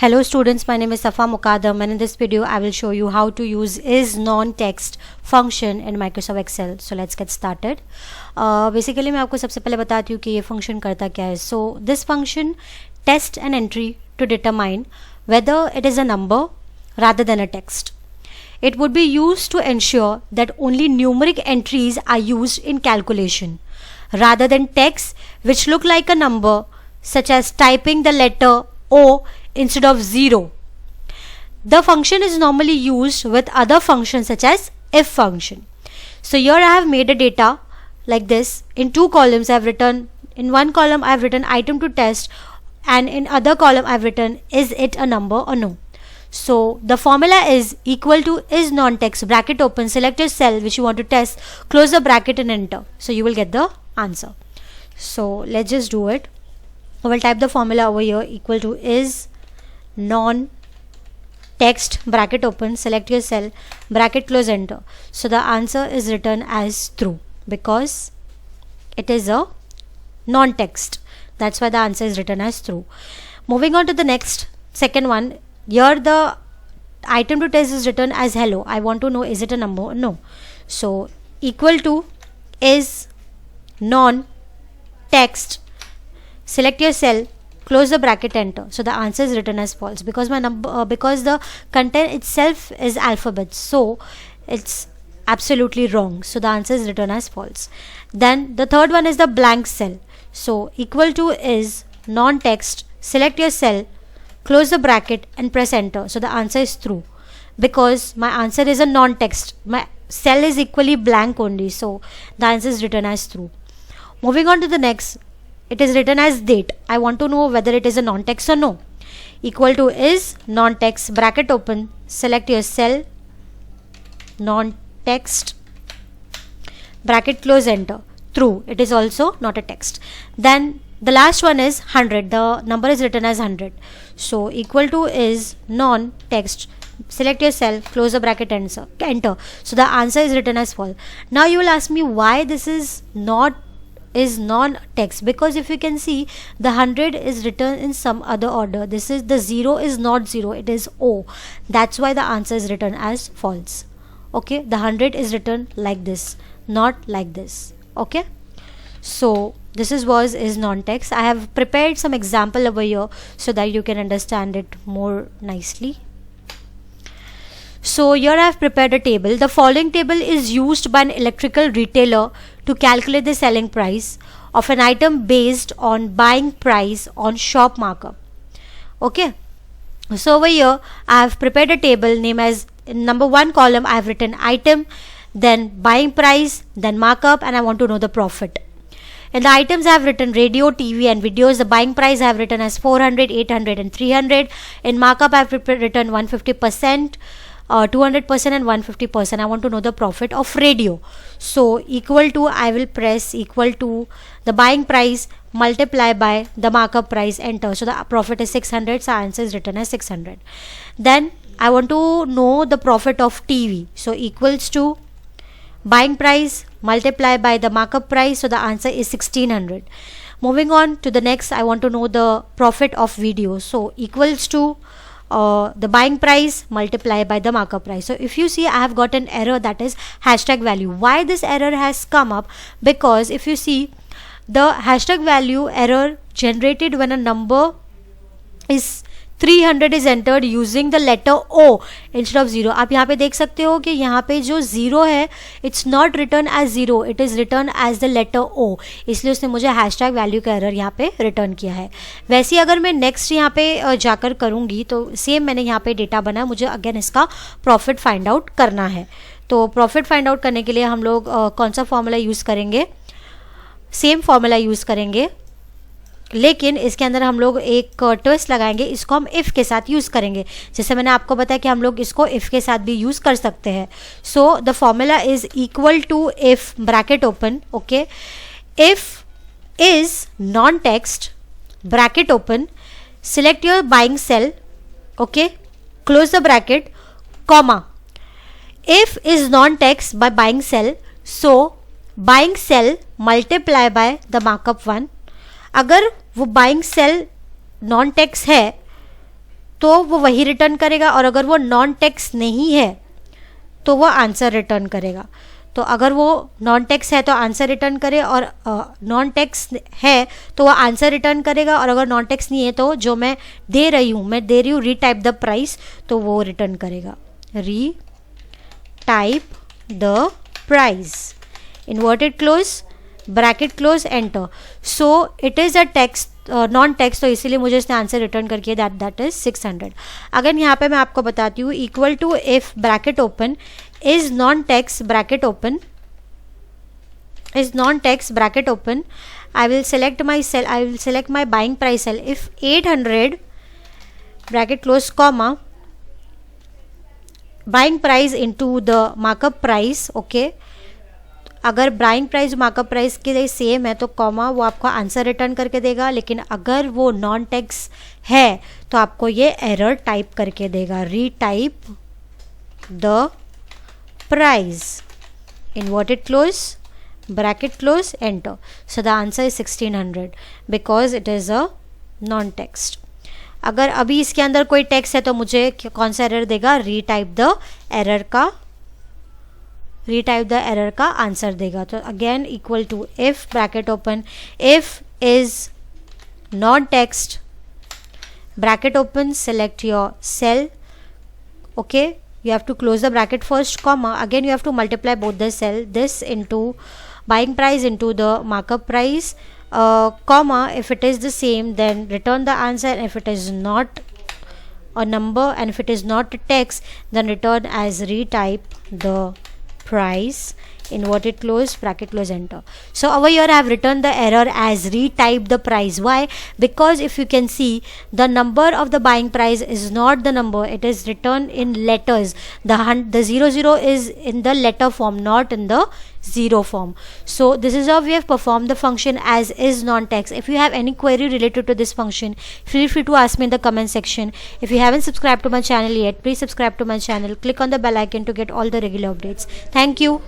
Hello students, my name is Safa Muqaddam and in this video I will show you how to use is non-text function in Microsoft Excel. So let's get started. Basically मैं आपको सबसे पहले बताती हूँ कि ये function करता क्या है. So this function tests an entry to determine whether it is a number rather than a text. It would be used to ensure that only numeric entries are used in calculation rather than text which look like a number, such as typing the letter O instead of 0. The function is normally used with other functions such as if function. So here I have made a data like this. In two columns I have written, in one column I have written item to test, and in other column I have written is it a number or no. So the formula is equal to is non-text, bracket open, select your cell which you want to test, close the bracket and enter. So you will get the answer. So let's just do it. I will type the formula over here, equal to is non-text, bracket open, select your cell, bracket close, enter. So the answer is written as true because it is a non-text. That's why the answer is written as true. Moving on to the next, second one. Here the item to test is written as hello. I want to know is it a number or no. So equal to is non-text, select your cell, close the bracket, enter. So the answer is written as false because my number because the content itself is alphabet, so it's absolutely wrong. So the answer is written as false. Then the third one is the blank cell. So equal to is non-text, select your cell, close the bracket and press enter. So the answer is true because my answer is a non-text. My cell is equally blank only, so the answer is written as true. Moving on to the next, it is written as date. I want to know whether it is a non-text or no. Equal to is non-text, bracket open, select your cell, non-text, bracket close, enter. True, it is also not a text. Then the last one is 100. The number is written as 100. So equal to is non-text, select your cell, close the bracket, enter. So the answer is written as false. Now you will ask me why this is non-text, because if you can see the 100 is written in some other order. This is the 0 is not 0, it is O. That's why the answer is written as false. Okay, the 100 is written like this, not like this. Okay, so this is non-text. I have prepared some example over here so that you can understand it more nicely. So here I have prepared a table. The following table is used by an electrical retailer to calculate the selling price of an item based on buying price on shop markup. Okay, so over here I have prepared a table name as, in number 1 column I have written item, then buying price, then markup, and I want to know the profit. In the items I have written radio, TV and videos. The buying price I have written as 400, 800 and 300. In markup I have written 150%, 200% and 150%. I want to know the profit of radio. So equal to, I will press equal to the buying price multiply by the markup price, enter. So the profit is 600, so answer is written as 600. Then I want to know the profit of TV. So equals to buying price multiply by the markup price, so the answer is 1600. Moving on to the next, I want to know the profit of video. So equals to the buying price multiply by the markup price. So if you see, I have got an error, that is hashtag value. Why this error has come up? Because if you see, the hashtag value error generated when a number is 300 is entered using the letter O instead of 0. आप यहाँ पे देख सकते हो कि यहाँ पे जो 0 है, it's not written as 0, it is written as the letter O. इसलिए उसने मुझे हैशटैग वैल्यू का एरर यहाँ पे रिटर्न किया है. वैसे अगर मैं नेक्स्ट यहाँ पे जाकर करूँगी तो सेम मैंने यहाँ पे डेटा बनाया, मुझे अगेन इसका प्रॉफिट फाइंड आउट करना है. तो प्रॉफिट फाइंड आउट करने के लिए हम लोग कौन सा फॉर्मूला यूज़ करेंगे? सेम फॉर्मूला यूज़ करेंगे, लेकिन इसके अंदर हम लोग एक ट्विस्ट लगाएंगे. इसको हम इफ़ के साथ यूज़ करेंगे. जैसे मैंने आपको बताया कि हम लोग इसको इफ़ के साथ भी यूज़ कर सकते हैं. So the formula is equal to if, bracket open, okay, if is non text, bracket open, select your buying cell, okay, close the bracket, comma, if is non text by buying cell, so buying cell multiply by the markup 1. अगर वो buying cell non text है तो वो वही return करेगा, और अगर वो नॉन टैक्स नहीं है तो वो आंसर रिटर्न करेगा। तो अगर वो नॉन टैक्स है तो आंसर रिटर्न करे, और नॉन टैक्स है तो वो आंसर रिटर्न करेगा, और अगर नॉन टैक्स नहीं है तो जो मैं दे रही हूँ रीटाइप द प्राइस, तो वो रिटर्न करेगा। Retype the price, inverted close, bracket close, enter. So it is a tax, non tax, तो इसीलिए मुझे इसने आंसर रिटर्न करके दैट इज 600। अगर यहाँ पे मैं आपको बताती हूँ equal to if bracket open is non tax bracket open, is non-tax bracket open, I will select my cell, I will select my buying price cell. If 800 bracket close comma buying price into the markup price, okay, अगर buying price markup price के लिए same है तो comma वो आपको answer return करके देगा, लेकिन अगर वो नॉन टैक्स है तो आपको ये एरर टाइप करके देगा, retype the price, inverted close, bracket close, enter. So the answer is 1600 because it is a non-text. अगर अभी इसके अंदर कोई टेक्स्ट है तो मुझे कौन सा एरर देगा, रीटाइप द एरर का आंसर देगा। तो again equal to if bracket open, if is non text bracket open, select your cell, okay, you have to close the bracket first, comma, again you have to multiply both the cell, this into buying price into the markup price, comma, if it is the same then return the answer, and if it is not a number and if it is not text then return as retype the price, inverted close, bracket close, enter. So over here I have written the error as retype the price. Why? Because if you can see, the number of the buying price is not the number, it is written in letters. The 00 is in the letter form, not in the 0 form. So this is how we have performed the function as is non-text. If you have any query related to this function, feel free to ask me in the comment section. If you haven't subscribed to my channel yet, please subscribe to my channel, click on the bell icon to get all the regular updates. Thank you.